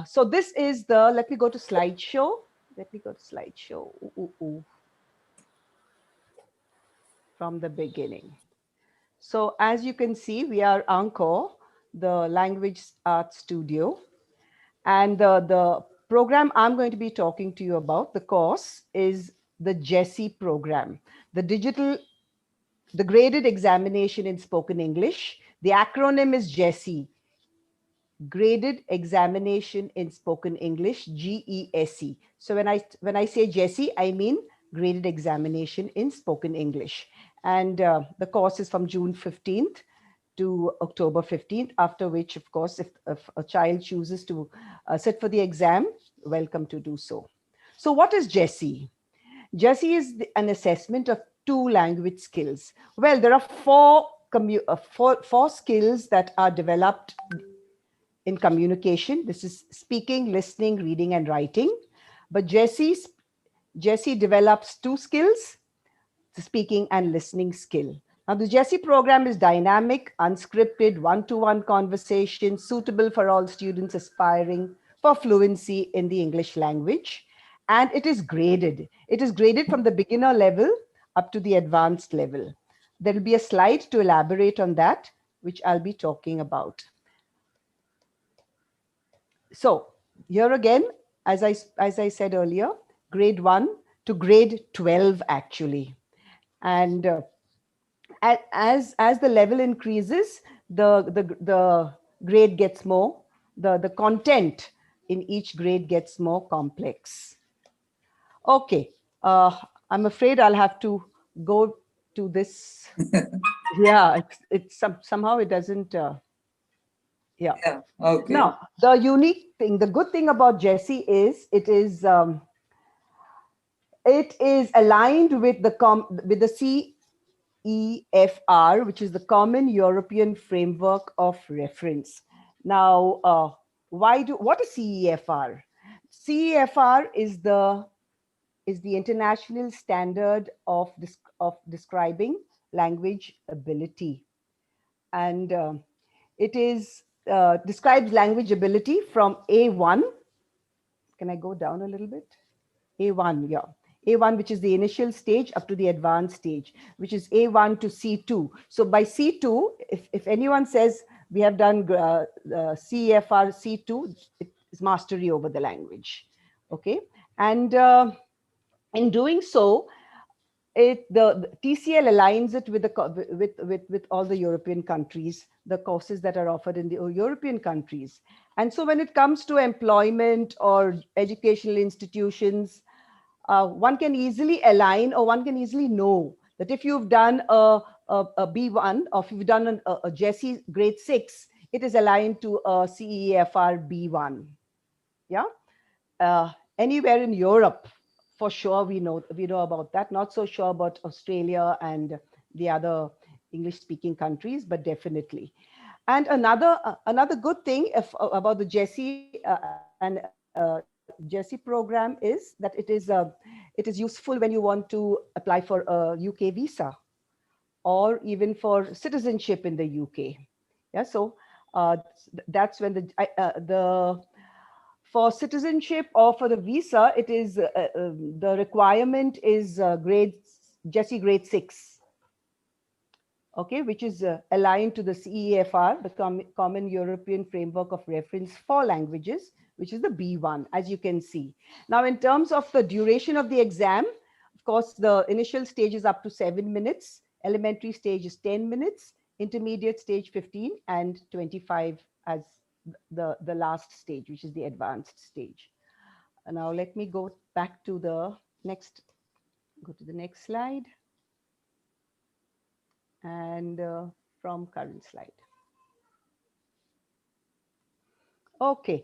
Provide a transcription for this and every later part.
So this is the, let me go to slideshow. Let me go to slideshow. From the beginning. So as you can see, we are Encore, the language arts studio. And the program I'm going to be talking to you about, the course, is the GESE program, the graded examination in spoken English. The acronym is GESE, Graded Examination in Spoken English, GESE. So when I say GESE, I mean Graded Examination in Spoken English. And the course is from June 15th to October 15th, after which, of course, if a child chooses to sit for the exam, welcome to do so. So what is GESE? GESE is an assessment of 2 language skills. Well, there are four skills that are developed in communication. This is speaking, listening, reading, and writing. But GESE develops 2 skills, the speaking and listening skill. Now, the GESE program is dynamic, unscripted, one-to-one conversation, suitable for all students aspiring for fluency in the English language. And it is graded. It is graded from the beginner level up to the advanced level. There will be a slide to elaborate on that, which I'll be talking about. So here again, as I said earlier, grade 1 to grade 12 actually. And as the level increases, the grade gets more, the content in each grade gets more complex. Okay, I'm afraid I'll have to go to this. Yeah, somehow it doesn't. Yeah. Okay. Now, the unique thing, the good thing about GESE is it is aligned with the CEFR, which is the Common European Framework of Reference. Now, what is CEFR? CEFR is the international standard of describing language ability, and it describes language ability from A1. Can I go down a little bit? A1, yeah. A1, which is the initial stage, up to the advanced stage, which is A1 to C2. So by C2, if anyone says we have done CEFR C2, it is mastery over the language. Okay, and in doing so, the TCL aligns it with all the European countries, the courses that are offered in the European countries. And so when it comes to employment or educational institutions, one can easily align, or one can easily know that if you've done a B1, or if you've done a GESE grade 6, it is aligned to a CEFR B1. Yeah. Anywhere in Europe, for sure, we know about that. Not so sure about Australia and the other English-speaking countries, but definitely. And another good thing about the GESE and GESE program is that it is useful when you want to apply for a UK visa, or even for citizenship in the UK. Yeah, so that's when for citizenship or for the visa, it is the requirement is GESE grade 6. Okay, which is aligned to the CEFR, the Common European Framework of Reference for Languages, which is the B1, as you can see. Now, in terms of the duration of the exam, of course, the initial stage is up to 7 minutes, elementary stage is 10 minutes, intermediate stage 15, and 25 as the last stage, which is the advanced stage. Now, let me go back to the next slide. And from current slide. Okay,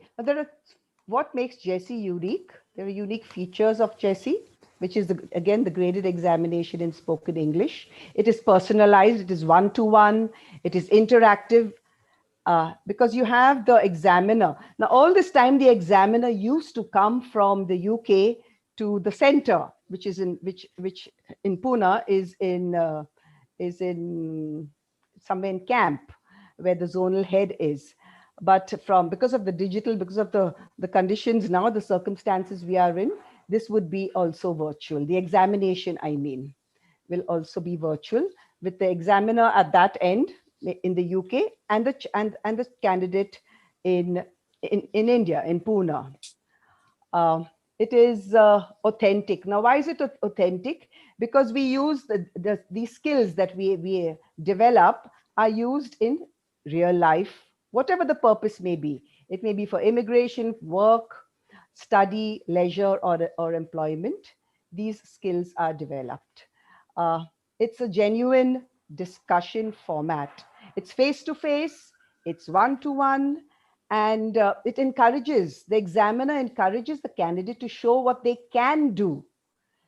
what makes GESE unique? There are unique features of GESE, which is again the graded examination in spoken English. It is personalized, it is one-to-one, it is interactive, because you have the examiner. Now, all this time, the examiner used to come from the UK to the center, which is in Pune is in somewhere in camp, where the zonal head is. But from because of the digital, because of the conditions now, the circumstances we are in, this would be also virtual. The examination, I mean, will also be virtual, with the examiner at that end in the UK, and the candidate in in India, in Pune. uh, it is authentic. Now, why is it authentic? Because we use these skills that we develop are used in real life, whatever the purpose may be. It may be for immigration, work, study, leisure, or employment. These skills are developed. Uh, it's a genuine discussion format. It's face to face, it's one to one, and it encourages, the examiner encourages the candidate to show what they can do,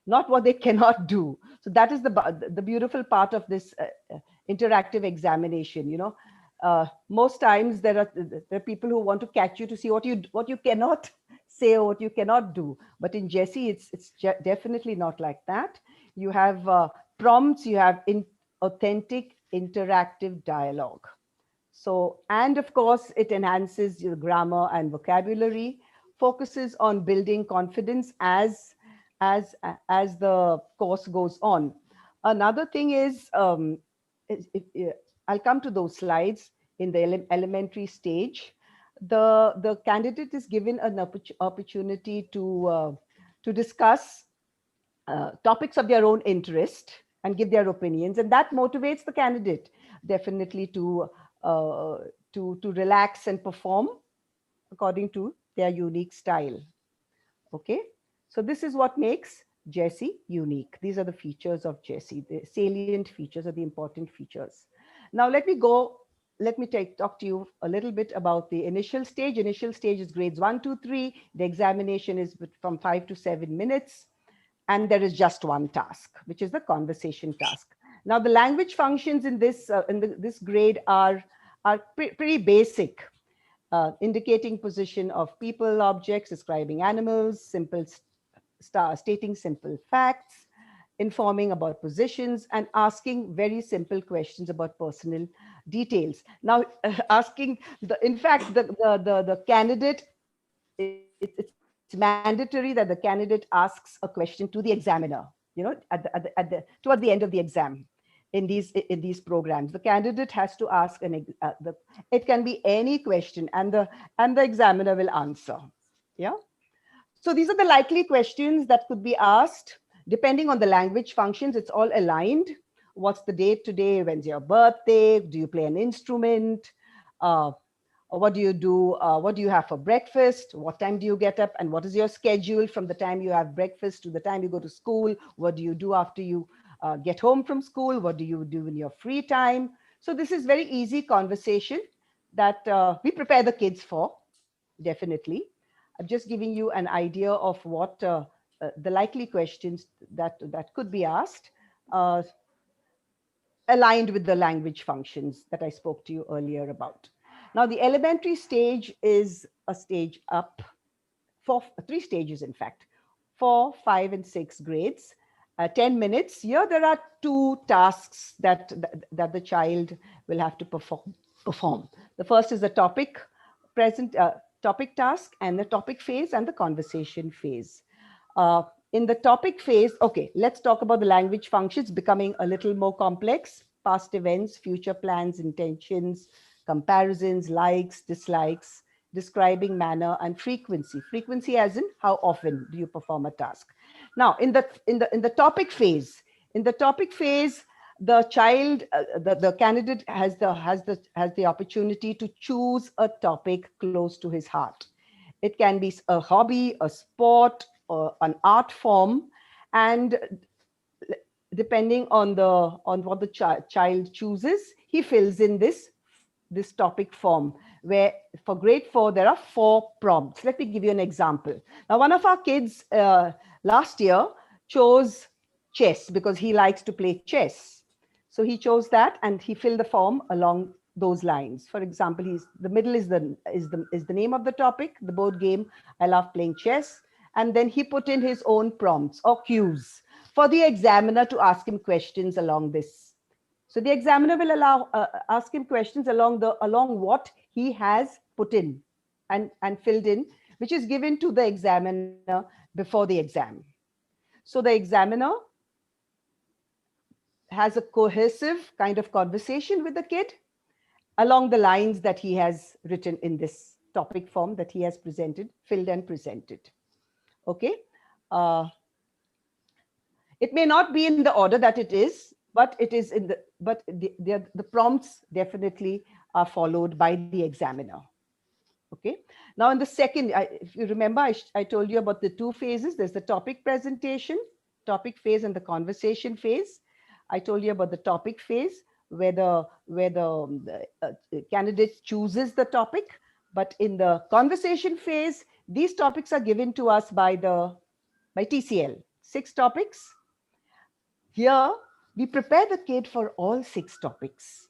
not what they cannot do. So that is the beautiful part of this interactive examination. Most times there are people who want to catch you to see what you cannot say or what you cannot do. But in GESE, it's definitely not like that. You have prompts, you have authentic interactive dialogue. So, and of course, it enhances your grammar and vocabulary, focuses on building confidence as the course goes on. Another thing is, I'll come to those slides in the elementary stage. The candidate is given an opportunity to discuss topics of their own interest and give their opinions, and that motivates the candidate definitely uh, to relax and perform according to their unique style. Okay, so this is what makes GESE unique. These are the features of GESE, the salient features or the important features. Now let me talk to you a little bit about the initial stage. Initial stage is grades 1 to 3. The examination is from 5 to 7 minutes, and there is just one task, which is the conversation task. Now, the language functions in this grade are pretty basic, indicating position of people, objects, describing animals, stating simple facts, informing about positions, and asking very simple questions about personal details. Now, asking in fact, the candidate, it's mandatory that the candidate asks a question to the examiner. Towards the end of the exam, in these programs, the candidate has to ask it can be any question, and the examiner will answer. Yeah. So these are the likely questions that could be asked. Depending on the language functions, it's all aligned. What's the date today? When's your birthday? Do you play an instrument? Uh, what do you do? What do you have for breakfast? What time do you get up? And what is your schedule from the time you have breakfast to the time you go to school? What do you do after you get home from school? What do you do in your free time? So this is very easy conversation that we prepare the kids for, definitely. I'm just giving you an idea of what the likely questions that could be asked, uh, aligned with the language functions that I spoke to you earlier about. Now, the elementary stage is a stage up, for 3 stages, in fact, 4, 5, and 6 grades. 10 minutes. Here, there are 2 tasks that the child will have to perform. The first is the topic task, and the topic phase, and the conversation phase. Uh, in the topic phase, okay, let's talk about the language functions becoming a little more complex. Past events, future plans, intentions, comparisons, likes, dislikes, describing manner, and frequency. Frequency as in how often do you perform a task. Now, in the topic phase, the child, the candidate has the opportunity to choose a topic close to his heart. It can be a hobby, a sport, or an art form, and depending on what the child chooses, he fills in this topic form, where for grade 4 there are 4 prompts. Let me give you an example. Now, one of our kids last year chose chess because he likes to play chess. So he chose that, and he filled the form along those lines. For example, the middle is the name of the topic, the board game. I love playing chess. And then he put in his own prompts or cues for the examiner to ask him questions along this. So the examiner will ask him questions along what he has put in and filled in, which is given to the examiner before the exam. So the examiner has a cohesive kind of conversation with the kid along the lines that he has written in this topic form that he has presented, filled and presented. Okay. Uh, it may not be in the order that it is, but it is in the, but the prompts definitely are followed by the examiner. Okay. Now in the second, if you remember, I told you about the two phases. There's the topic presentation, topic phase, and the conversation phase. I told you about the topic phase where the candidate chooses the topic. But in the conversation phase, these topics are given to us by TCL. 6 topics. Here, we prepare the kid for all 6 topics,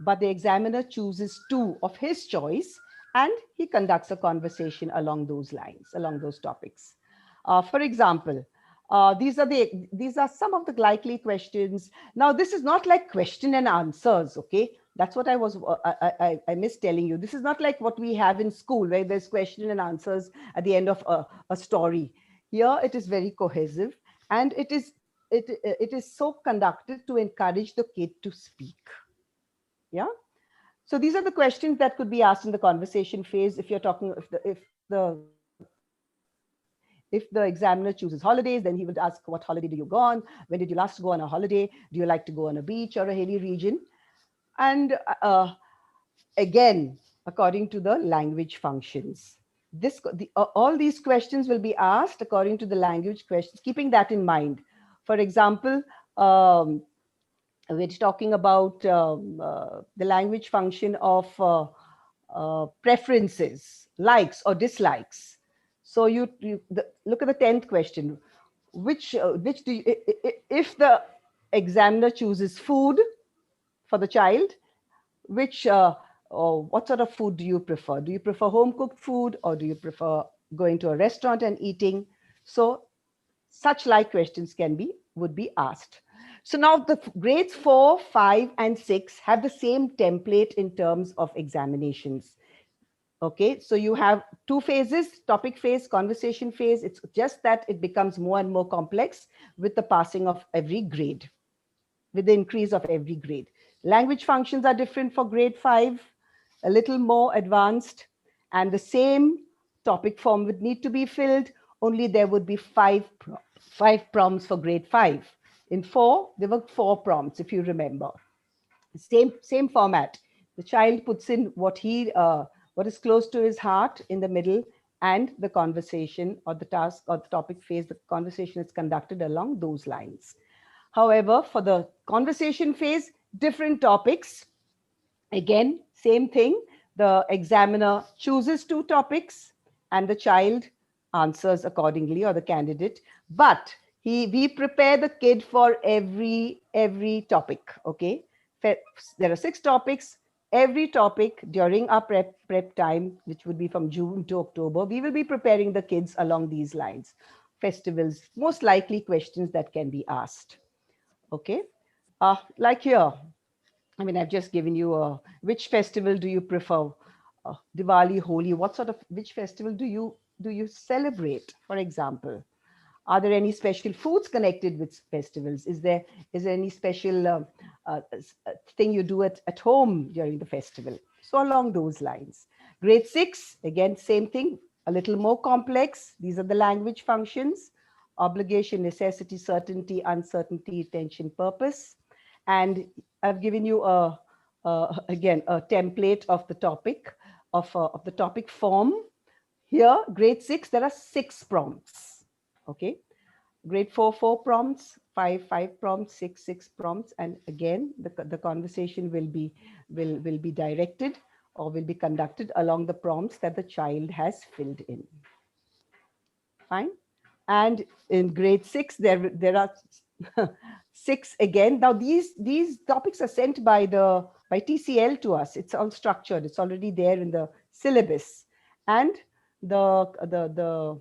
but the examiner chooses 2 of his choice and he conducts a conversation along those lines, along those topics. For example, these are some of the likely questions. Now, this is not like question and answers, okay? That's what I missed telling you. This is not like what we have in school, where there's question and answers at the end of a story. Here, it is very cohesive, and it is so conducted to encourage the kid to speak. Yeah. So these are the questions that could be asked in the conversation phase. If you're talking, if the examiner chooses holidays, then he would ask, what holiday do you go on? When did you last go on a holiday? Do you like to go on a beach or a hilly region? And again, according to the language functions, all these questions will be asked according to the language questions, keeping that in mind. For example, we're talking about the language function of preferences, likes or dislikes. So look at the 10th question. Which do you, if the examiner chooses food for the child, which or what sort of food do you prefer? Do you prefer home cooked food, or do you prefer going to a restaurant and eating? So such like questions would be asked. So now the grades 4, 5, and 6 have the same template in terms of examinations. Okay, so you have 2 phases: topic phase, conversation phase. It's just that it becomes more and more complex with the passing of every grade, with the increase of every grade. Language functions are different for grade 5, a little more advanced, and the same topic form would need to be filled, only there would be five prompts for grade 5. In 4, there were 4 prompts, if you remember. Same format. The child puts in what is close to his heart in the middle, and the conversation or the task or the topic phase, the conversation is conducted along those lines. However, for the conversation phase, different topics. Again, same thing. The examiner chooses 2 topics and the child answers accordingly, or the candidate. But we prepare the kid for every topic. Okay, there are 6 topics. Every topic during our prep time, which would be from June to October, we will be preparing the kids along these lines. Festivals, most likely questions that can be asked. Okay, like here, I mean, I've just given you which festival do you prefer? Diwali, Holi, which festival do you celebrate, for example? Are there any special foods connected with festivals? Is there any special thing you do at home during the festival? So along those lines. Grade 6, again, same thing, a little more complex. These are the language functions: obligation, necessity, certainty, uncertainty, intention, purpose. And I've given you again a template of the topic of the topic form. Here, grade 6, there are 6 prompts. Okay, grade 4, 4 prompts, 5, 5 prompts, 6, 6 prompts, and again the conversation will be directed or will be conducted along the prompts that the child has filled in. Fine. And in grade 6, there are 6 again. Now these topics are sent by TCL to us. It's all structured. It's already there in the syllabus, and the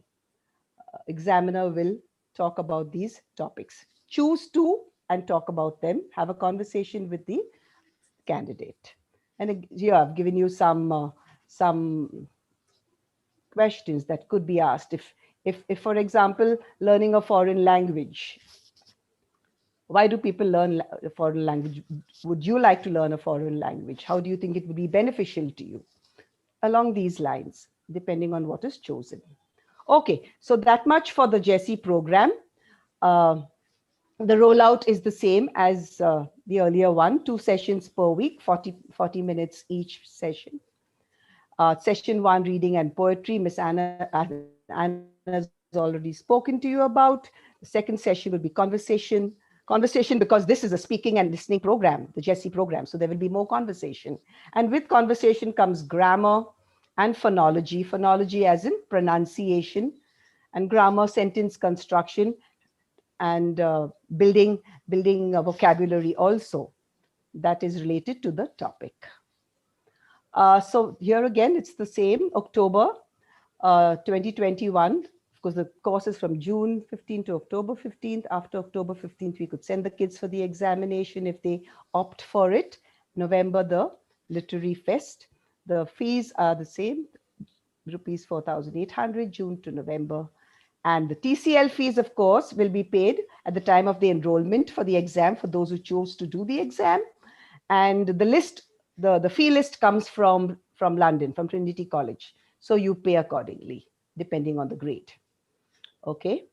examiner will talk about these topics. Choose 2 and talk about them. Have a conversation with the candidate. And here I've given you some some questions that could be asked. If for example, learning a foreign language, why do people learn a foreign language? Would you like to learn a foreign language? How do you think it would be beneficial to you? Along these lines, depending on what is chosen. Okay, so that much for the GESE program. Uh, the rollout is the same as the earlier one, 2 sessions per week, 40 minutes each session. Session 1, reading and poetry, Miss Anna has already spoken to you about. The second session will be conversation because this is a speaking and listening program, the GESE program. So there will be more conversation. And with conversation comes grammar and phonology. Phonology as in pronunciation, and grammar, sentence construction, and building a vocabulary also that is related to the topic. So here again, it's the same, October 2021. Of course, the course is from June 15th to October 15th. After October 15th, we could send the kids for the examination if they opt for it. November, the literary fest. The fees are the same, rupees 4,800, June to November. And the TCL fees, of course, will be paid at the time of the enrollment for the exam for those who chose to do the exam. And the list, the fee list comes from London, from Trinity College. So you pay accordingly, depending on the grade. Okay.